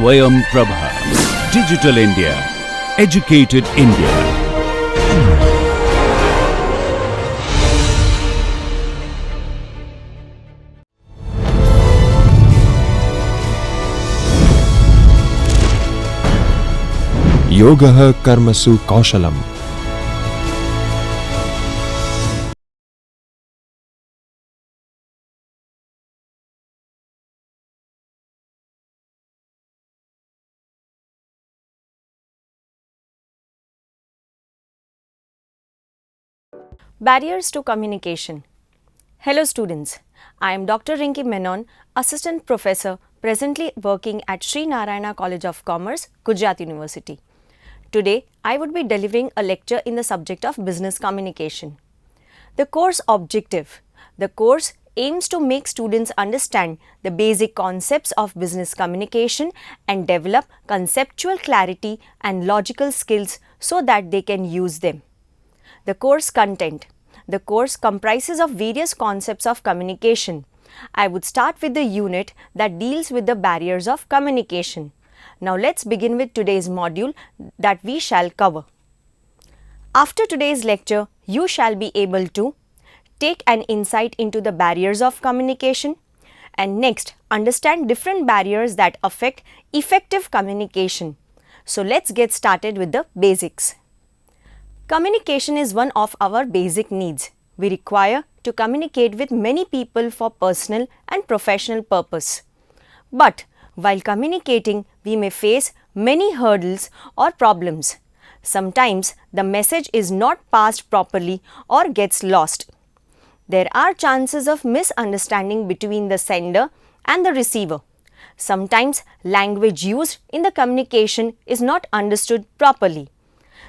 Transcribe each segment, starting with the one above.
Swayam Prabha. Digital India. Educated India. Yogah Karmasu Kaushalam. Barriers to communication. Hello students, I am Dr. Rinki Menon, Assistant Professor presently working at Sri Narayana College of Commerce, Gujarat University. Today, I would be delivering a lecture in the subject of business communication. The course objective. The course aims to make students understand the basic concepts of business communication and develop conceptual clarity and logical skills so that they can use them. The course content. The course comprises of various concepts of communication. I would start with the unit that deals with the barriers of communication. Now let's begin with today's module that we shall cover. After today's lecture, you shall be able to take an insight into the barriers of communication and next understand different barriers that affect effective communication. So let's get started with the basics. Communication is one of our basic needs. We require to communicate with many people for personal and professional purpose. But while communicating, we may face many hurdles or problems. Sometimes the message is not passed properly or gets lost. There are chances of misunderstanding between the sender and the receiver. Sometimes language used in the communication is not understood properly.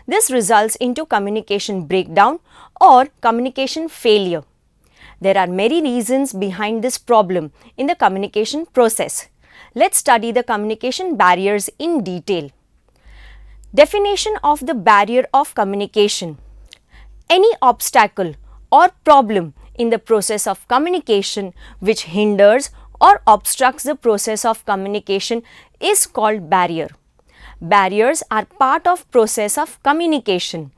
This results into communication breakdown or communication failure. There are many reasons behind this problem in the communication process. Let's study the communication barriers in detail. Definition of the barrier of communication. Any obstacle or problem in the process of communication which hinders or obstructs the process of communication is called barrier. Barriers are part of process of communication.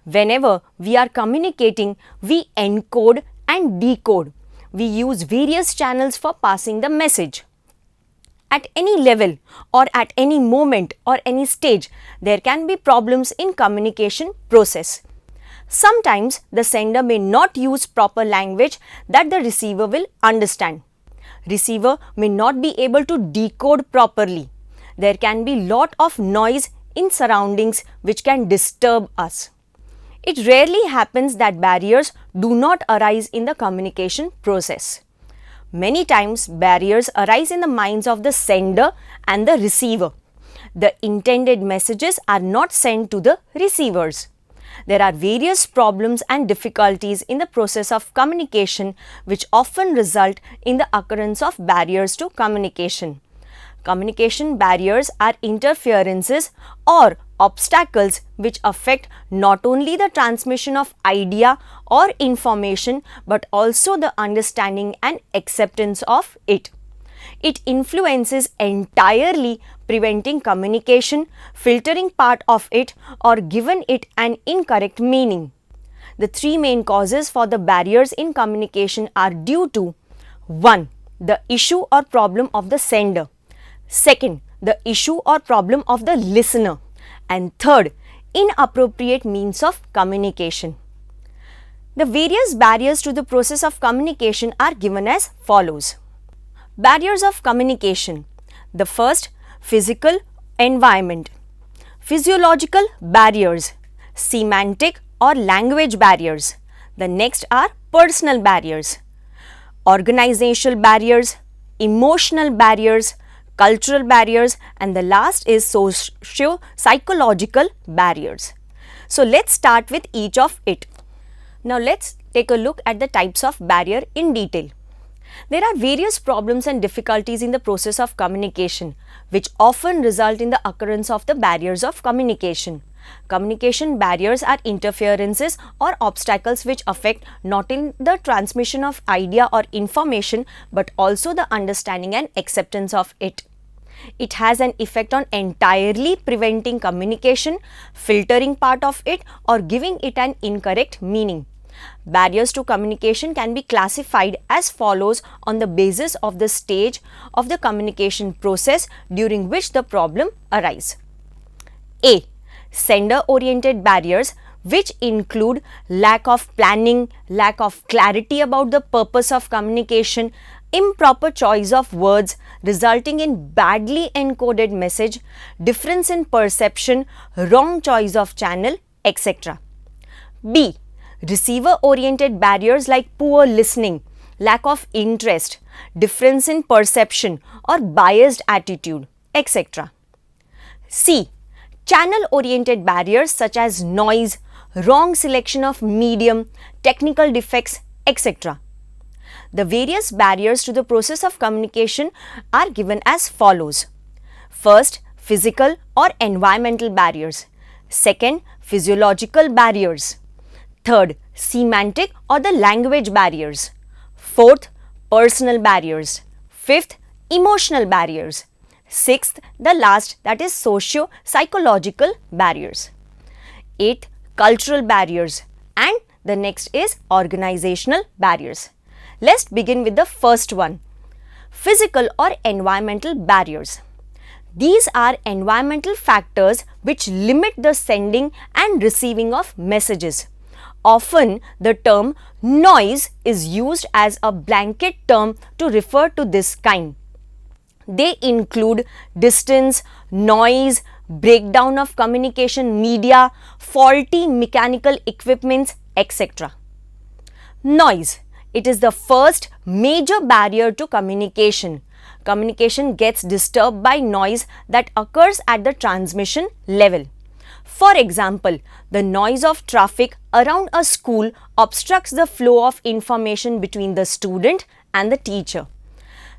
Whenever we are communicating, we encode and decode. We use various channels for passing the message. At any level or at any moment or any stage, there can be problems in communication process. Sometimes the sender may not use proper language that the receiver will understand. Receiver may not be able to decode properly. There can be lot of noise in surroundings which can disturb us. It rarely happens that barriers do not arise in the communication process. Many times barriers arise in the minds of the sender and the receiver. The intended messages are not sent to the receivers. There are various problems and difficulties in the process of communication which often result in the occurrence of barriers to communication. Communication barriers are interferences or obstacles which affect not only the transmission of idea or information but also the understanding and acceptance of it. It influences entirely preventing communication, filtering part of it or giving it an incorrect meaning. The three main causes for the barriers in communication are due to 1. The issue or problem of the sender. Second, the issue or problem of the listener. And third, inappropriate means of communication. The various barriers to the process of communication are given as follows. Barriers of communication. The first, physical environment. Physiological barriers. Semantic or language barriers. The next are personal barriers. Organizational barriers, emotional barriers, cultural barriers, and the last is socio-psychological barriers. So let's start with each of it. Now let's take a look at the types of barrier in detail. There are various problems and difficulties in the process of communication which often result in the occurrence of the barriers of communication. Communication barriers are interferences or obstacles which affect not in the transmission of idea or information but also the understanding and acceptance of it. It has an effect on entirely preventing communication, filtering part of it, or giving it an incorrect meaning. Barriers to communication can be classified as follows on the basis of the stage of the communication process during which the problem arises. A. Sender-oriented barriers, which include lack of planning, lack of clarity about the purpose of communication, improper choice of words resulting in badly encoded message, difference in perception, wrong choice of channel, etc. B. Receiver-oriented barriers like poor listening, lack of interest, difference in perception or biased attitude, etc. C. Channel-oriented barriers such as noise, wrong selection of medium, technical defects, etc. The various barriers to the process of communication are given as follows. First, physical or environmental barriers. Second, physiological barriers. Third, semantic or the language barriers. Fourth, personal barriers. Fifth, emotional barriers. Sixth, the last, that is socio-psychological barriers. Eighth, cultural barriers, and the next is organizational barriers. Let's begin with the first one, physical or environmental barriers. These are environmental factors which limit the sending and receiving of messages. Often the term noise is used as a blanket term to refer to this kind. They include distance, noise, breakdown of communication media, faulty mechanical equipments, etc. Noise. It is the first major barrier to communication. Communication gets disturbed by noise that occurs at the transmission level. For example, the noise of traffic around a school obstructs the flow of information between the student and the teacher.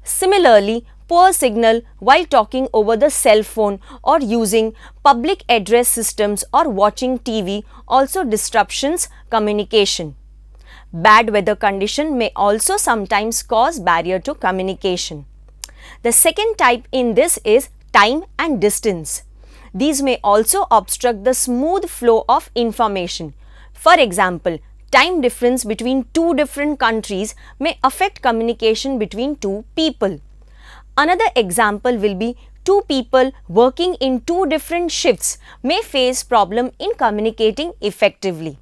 Similarly, poor signal while talking over the cell phone or using public address systems or watching TV also disrupts communication. Bad weather condition may also sometimes cause barrier to communication. The second type in this is time and distance. These may also obstruct the smooth flow of information. For example, time difference between two different countries may affect communication between two people. Another example will be two people working in two different shifts may face problem in communicating effectively.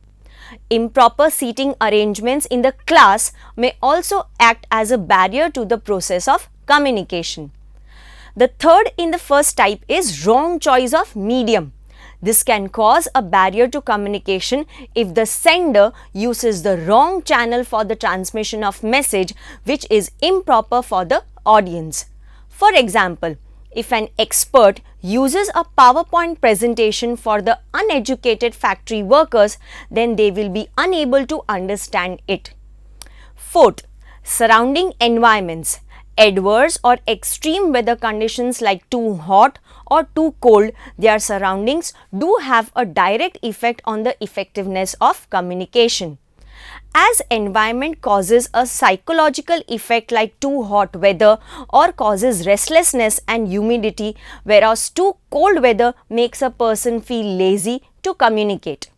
Improper seating arrangements in the class may also act as a barrier to the process of communication. The third in the first type is wrong choice of medium. This can cause a barrier to communication if the sender uses the wrong channel for the transmission of message which is improper for the audience. For example, if an expert uses a PowerPoint presentation for the uneducated factory workers, then they will be unable to understand it. Fourth, surrounding environments. Adverse or extreme weather conditions like too hot or too cold, their surroundings do have a direct effect on the effectiveness of communication. As environment causes a psychological effect like too hot weather or causes restlessness and humidity, whereas too cold weather makes a person feel lazy to communicate.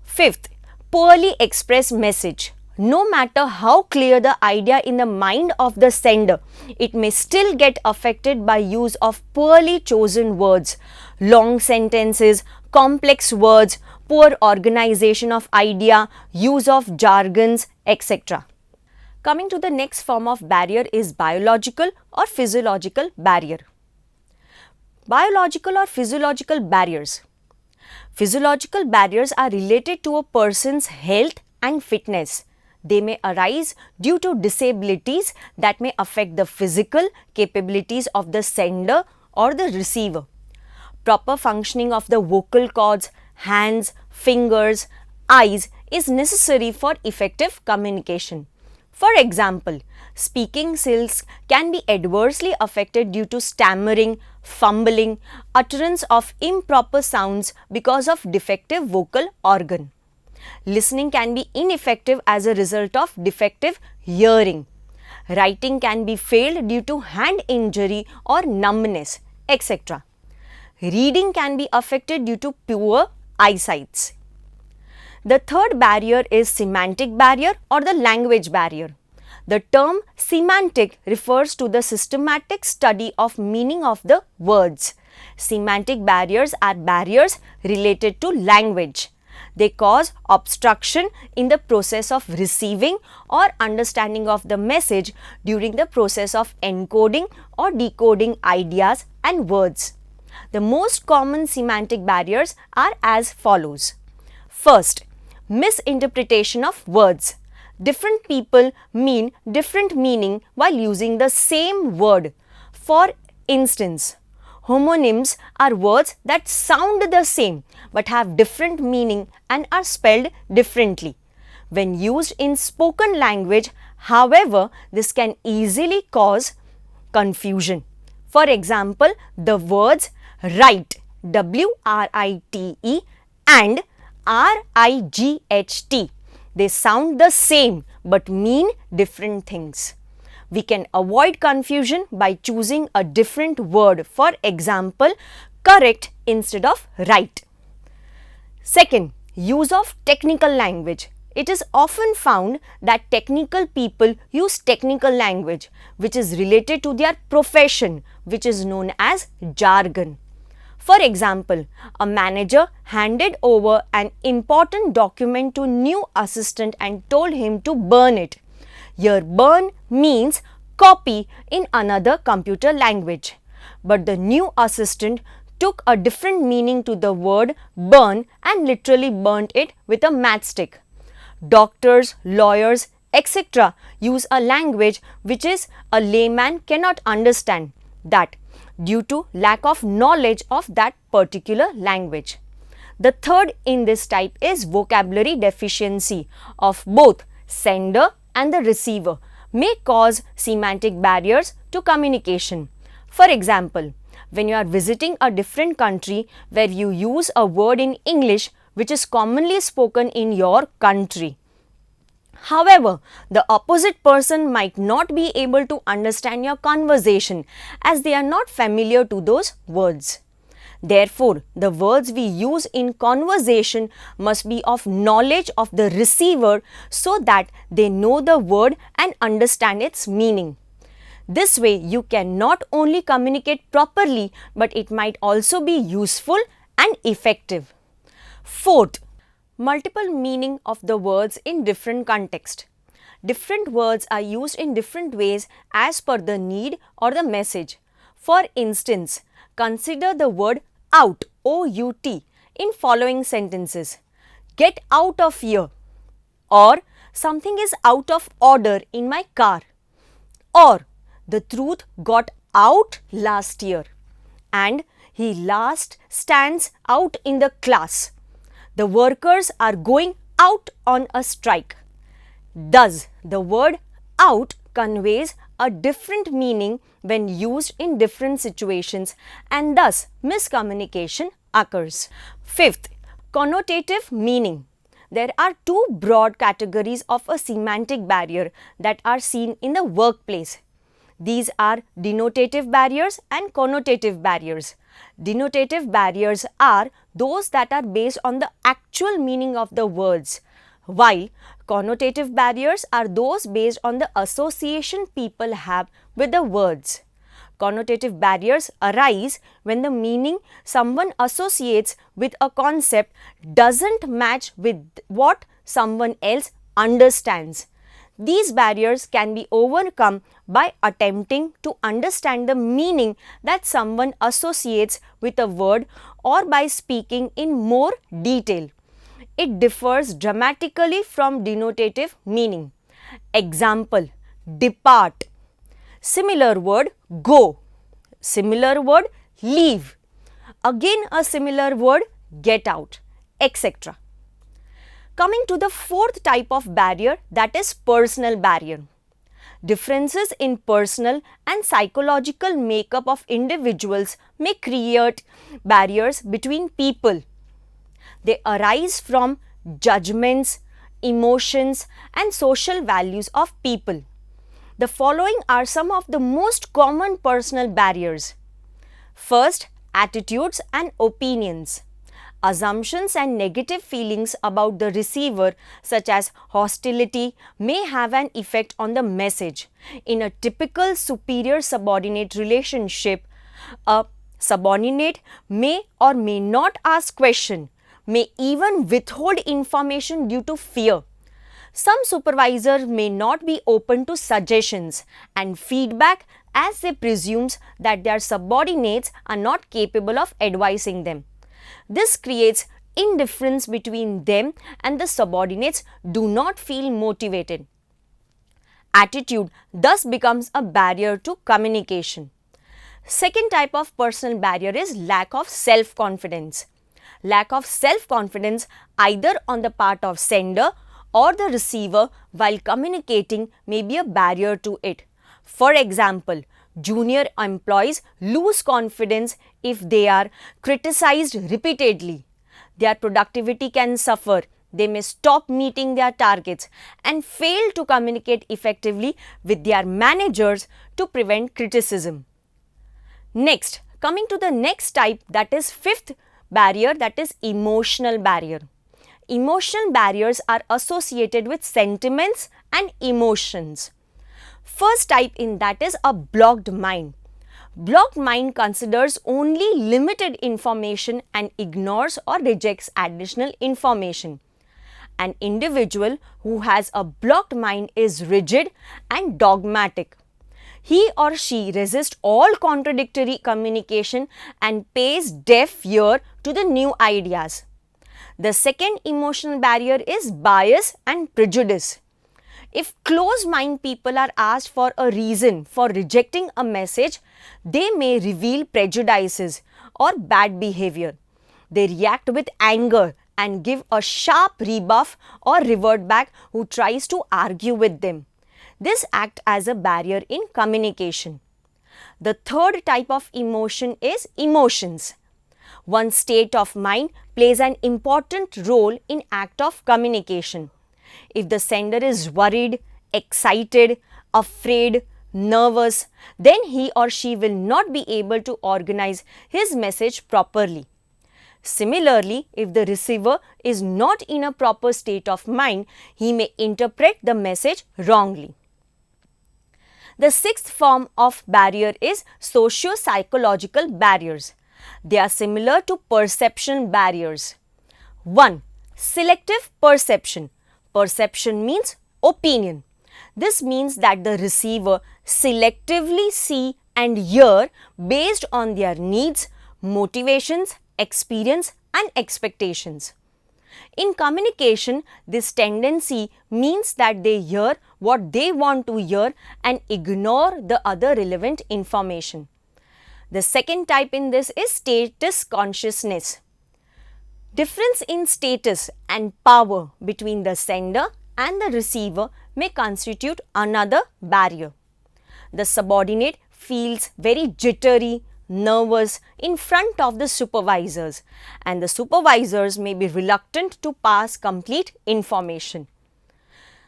Fifth, poorly expressed message. No matter how clear the idea in the mind of the sender, it may still get affected by use of poorly chosen words, long sentences, complex words, poor organization of idea, use of jargons, etc. Coming to the next form of barrier is biological or physiological barrier. Biological or physiological barriers. Physiological barriers are related to a person's health and fitness. They may arise due to disabilities that may affect the physical capabilities of the sender or the receiver. Proper functioning of the vocal cords, hands, fingers, eyes is necessary for effective communication. For example, speaking skills can be adversely affected due to stammering, fumbling, utterance of improper sounds because of defective vocal organ. Listening can be ineffective as a result of defective hearing. Writing can be failed due to hand injury or numbness, etc. Reading can be affected due to poor eyesight. The third barrier is semantic barrier or the language barrier. The term semantic refers to the systematic study of meaning of the words. Semantic barriers are barriers related to language. They cause obstruction in the process of receiving or understanding of the message during the process of encoding or decoding ideas and words. The most common semantic barriers are as follows. First, misinterpretation of words. Different people mean different meaning while using the same word. For instance, homonyms are words that sound the same but have different meaning and are spelled differently. When used in spoken language, however, this can easily cause confusion. For example, the words write, W-R-I-T-E, and R-I-G-H-T. They sound the same but mean different things. We can avoid confusion by choosing a different word, for example, correct instead of right. Second, use of technical language. It is often found that technical people use technical language which is related to their profession, which is known as jargon. For example, a manager handed over an important document to new assistant and told him to burn it. Here, burn means copy in another computer language. But the new assistant took a different meaning to the word burn and literally burnt it with a matchstick. Doctors, lawyers, etc. use a language which is a layman cannot understand, that due to lack of knowledge of that particular language. The third in this type is vocabulary deficiency of both sender and the receiver may cause semantic barriers to communication. For example, when you are visiting a different country where you use a word in English which is commonly spoken in your country. However, the opposite person might not be able to understand your conversation as they are not familiar to those words. Therefore, the words we use in conversation must be of knowledge of the receiver so that they know the word and understand its meaning. This way, you can not only communicate properly, but it might also be useful and effective. Fourth, multiple meaning of the words in different context. Different words are used in different ways as per the need or the message. For instance, consider the word out, O-U-T, in following sentences. Get out of here, or something is out of order in my car, or the truth got out last year, and he last stands out in the class. The workers are going out on a strike. Thus, the word out conveys a different meaning when used in different situations and thus miscommunication occurs. Fifth, connotative meaning. There are two broad categories of a semantic barrier that are seen in the workplace. These are denotative barriers and connotative barriers. Denotative barriers are those that are based on the actual meaning of the words, while connotative barriers are those based on the association people have with the words. Connotative barriers arise when the meaning someone associates with a concept doesn't match with what someone else understands. These barriers can be overcome by attempting to understand the meaning that someone associates with a word or by speaking in more detail. It differs dramatically from denotative meaning. Example, depart. Similar word, go. Similar word, leave. Again a similar word, get out, etc. Coming to the fourth type of barrier, that is personal barrier. Differences in personal and psychological makeup of individuals may create barriers between people. They arise from judgments, emotions, and social values of people. The following are some of the most common personal barriers. First, attitudes and opinions. Assumptions and negative feelings about the receiver, such as hostility, may have an effect on the message. In a typical superior-subordinate relationship, a subordinate may or may not ask questions, may even withhold information due to fear. Some supervisors may not be open to suggestions and feedback as they presume that their subordinates are not capable of advising them. This creates indifference between them and the subordinates do not feel motivated. Attitude thus becomes a barrier to communication. Second type of personal barrier is lack of self-confidence. Lack of self-confidence either on the part of sender or the receiver while communicating may be a barrier to it. For example, junior employees lose confidence if they are criticized repeatedly. Their productivity can suffer. They may stop meeting their targets and fail to communicate effectively with their managers to prevent criticism. Next, coming to the next type, that is fifth barrier, that is emotional barrier. Emotional barriers are associated with sentiments and emotions. First type in that is a blocked mind. Blocked mind considers only limited information and ignores or rejects additional information. An individual who has a blocked mind is rigid and dogmatic. He or she resists all contradictory communication and pays deaf ear to the new ideas. The second emotional barrier is bias and prejudice. If closed-mind people are asked for a reason for rejecting a message, they may reveal prejudices or bad behavior. They react with anger and give a sharp rebuff or revert back who tries to argue with them. This acts as a barrier in communication. The third type of emotion is emotions. One's state of mind plays an important role in act of communication. If the sender is worried, excited, afraid, nervous, then he or she will not be able to organize his message properly. Similarly, if the receiver is not in a proper state of mind, he may interpret the message wrongly. The sixth form of barrier is socio-psychological barriers. They are similar to perception barriers. 1. Selective perception. Perception means opinion. This means that the receiver selectively see and hear based on their needs, motivations, experience and expectations. In communication, this tendency means that they hear what they want to hear and ignore the other relevant information. The second type in this is status consciousness. Difference in status and power between the sender and the receiver may constitute another barrier. The subordinate feels very jittery, nervous in front of the supervisors, and the supervisors may be reluctant to pass complete information.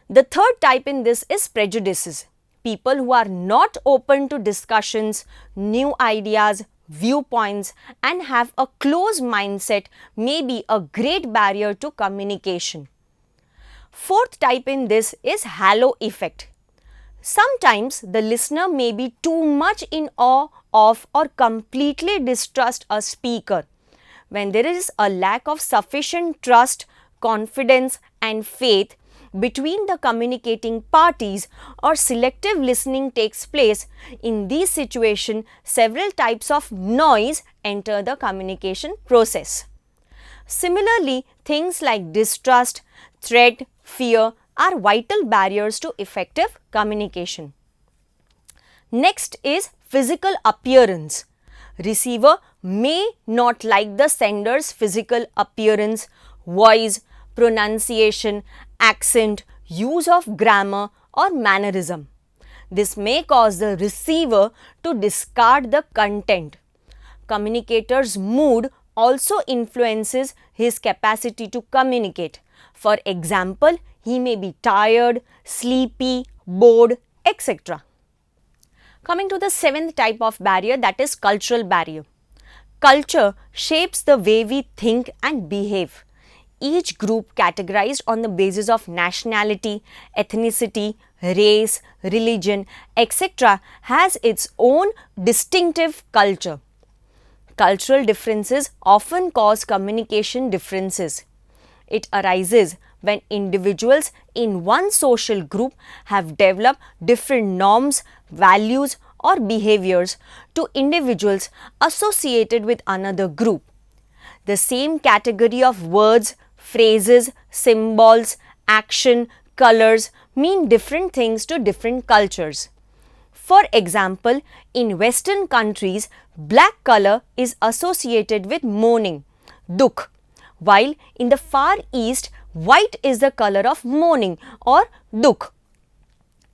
The third type in this is prejudices. People who are not open to discussions, new ideas, viewpoints and have a closed mindset may be a great barrier to communication. Fourth type in this is halo effect. Sometimes the listener may be too much in awe of or completely distrust a speaker. When there is a lack of sufficient trust, confidence and faith between the communicating parties or selective listening takes place, in these situations several types of noise enter the communication process. Similarly, things like distrust, threat, fear are vital barriers to effective communication. Next is physical appearance. Receiver may not like the sender's physical appearance, voice, pronunciation, accent, use of grammar or mannerism. This may cause the receiver to discard the content. Communicator's mood also influences his capacity to communicate. For example, he may be tired, sleepy, bored, etc. Coming to the seventh type of barrier, that is cultural barrier. Culture shapes the way we think and behave. Each group categorized on the basis of nationality, ethnicity, race, religion, etc. has its own distinctive culture. Cultural differences often cause communication differences. It arises when individuals in one social group have developed different norms, values or behaviors to individuals associated with another group. The same category of words, phrases, symbols, action, colors mean different things to different cultures. For example, in Western countries, black color is associated with mourning, dukh, while in the Far East, white is the color of mourning or dukh.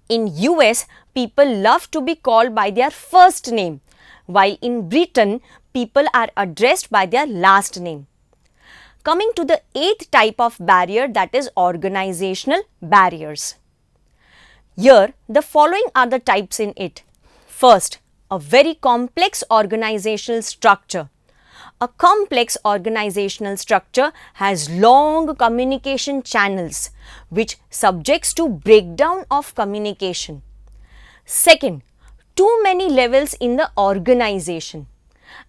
In US, people love to be called by their first name, while in Britain, people are addressed by their last name. Coming to the eighth type of barrier, that is organizational barriers. Here, the following are the types in it. First, a very complex organizational structure. A complex organizational structure has long communication channels which subjects to breakdown of communication. Second, too many levels in the organization.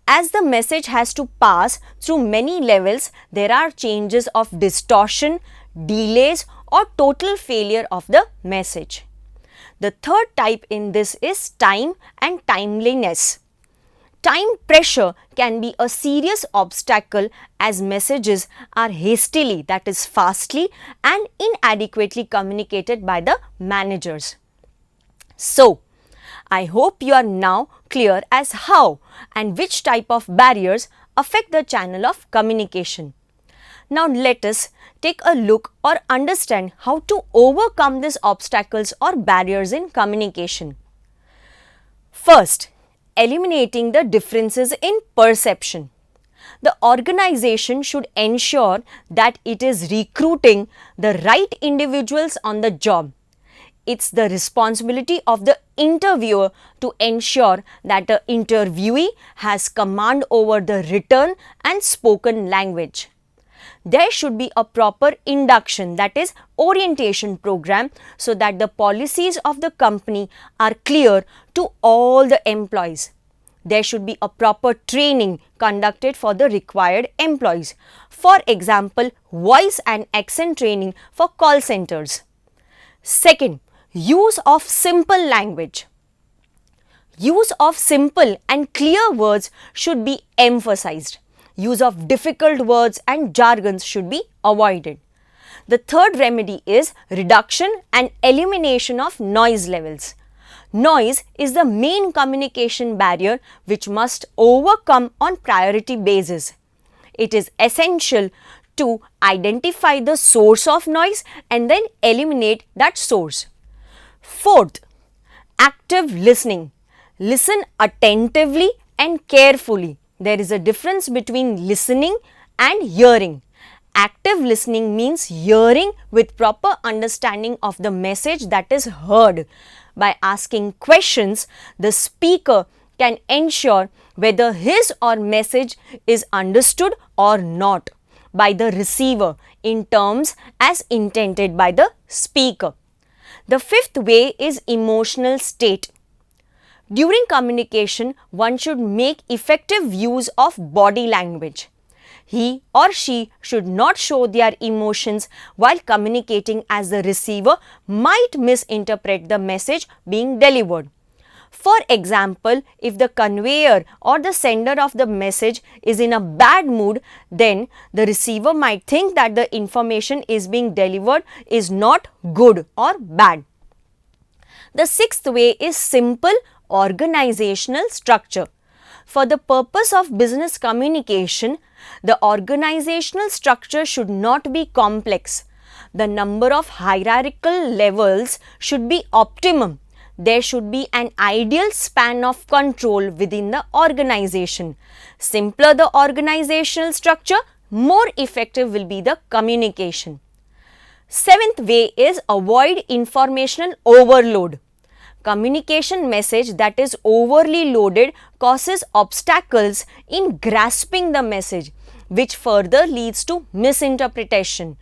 As the message has to pass through many levels, there are changes of distortion, delays or total failure of the message. The third type in this is time and timeliness. Time pressure can be a serious obstacle as messages are hastily, that is fastly and inadequately communicated by the managers. So, I hope you are now clear as how and which type of barriers affect the channel of communication. Now let us take a look or understand how to overcome these obstacles or barriers in communication. First, eliminating the differences in perception. The organization should ensure that it is recruiting the right individuals on the job. It's the responsibility of the interviewer to ensure that the interviewee has command over the written and spoken language. There should be a proper induction, that is orientation program, so that the policies of the company are clear to all the employees. There should be a proper training conducted for the required employees. For example, voice and accent training for call centers. Second, use of simple language. Use of simple and clear words should be emphasized. Use of difficult words and jargons should be avoided. The third remedy is reduction and elimination of noise levels. Noise is the main communication barrier which must overcome on priority basis. It is essential to identify the source of noise and then eliminate that source. Fourth, active listening. Listen attentively and carefully. There is a difference between listening and hearing. Active listening means hearing with proper understanding of the message that is heard. By asking questions, the speaker can ensure whether his or message is understood or not by the receiver in terms as intended by the speaker. The fifth way is emotional state. During communication, one should make effective use of body language. He or she should not show their emotions while communicating, as the receiver might misinterpret the message being delivered. For example, if the conveyor or the sender of the message is in a bad mood, then the receiver might think that the information is being delivered is not good or bad. The sixth way is simple organizational structure. For the purpose of business communication, the organizational structure should not be complex. The number of hierarchical levels should be optimum. There should be an ideal span of control within the organization. Simpler the organizational structure, more effective will be the communication. Seventh way is avoid informational overload. Communication message that is overly loaded causes obstacles in grasping the message, which further leads to misinterpretation.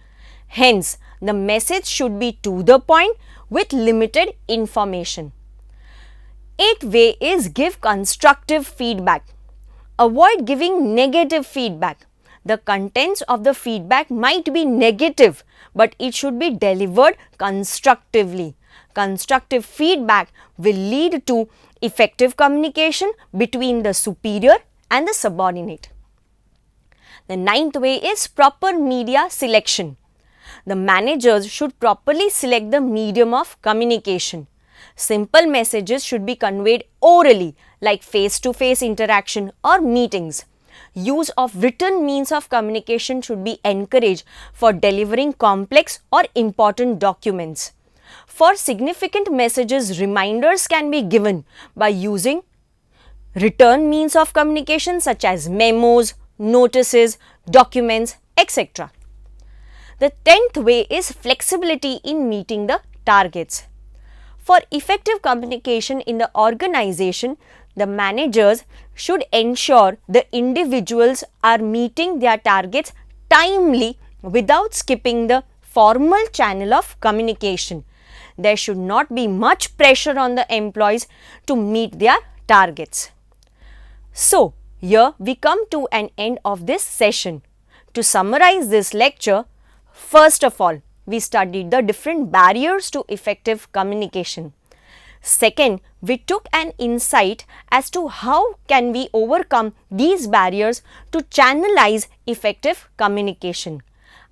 Hence, the message should be to the point with limited information. Eighth way is give constructive feedback. Avoid giving negative feedback. The contents of the feedback might be negative, but it should be delivered constructively. Constructive feedback will lead to effective communication between the superior and the subordinate. The ninth way is proper media selection. The managers should properly select the medium of communication. Simple messages should be conveyed orally, like face-to-face interaction or meetings. Use of written means of communication should be encouraged for delivering complex or important documents. For significant messages, reminders can be given by using written means of communication such as memos, notices, documents, etc. The 10th way is flexibility in meeting the targets. For effective communication in the organization, the managers should ensure the individuals are meeting their targets timely without skipping the formal channel of communication. There should not be much pressure on the employees to meet their targets. So, here we come to an end of this session. To summarize this lecture, first of all, we studied the different barriers to effective communication. Second, we took an insight as to how can we overcome these barriers to channelize effective communication.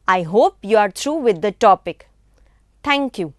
I hope you are through with the topic. Thank you.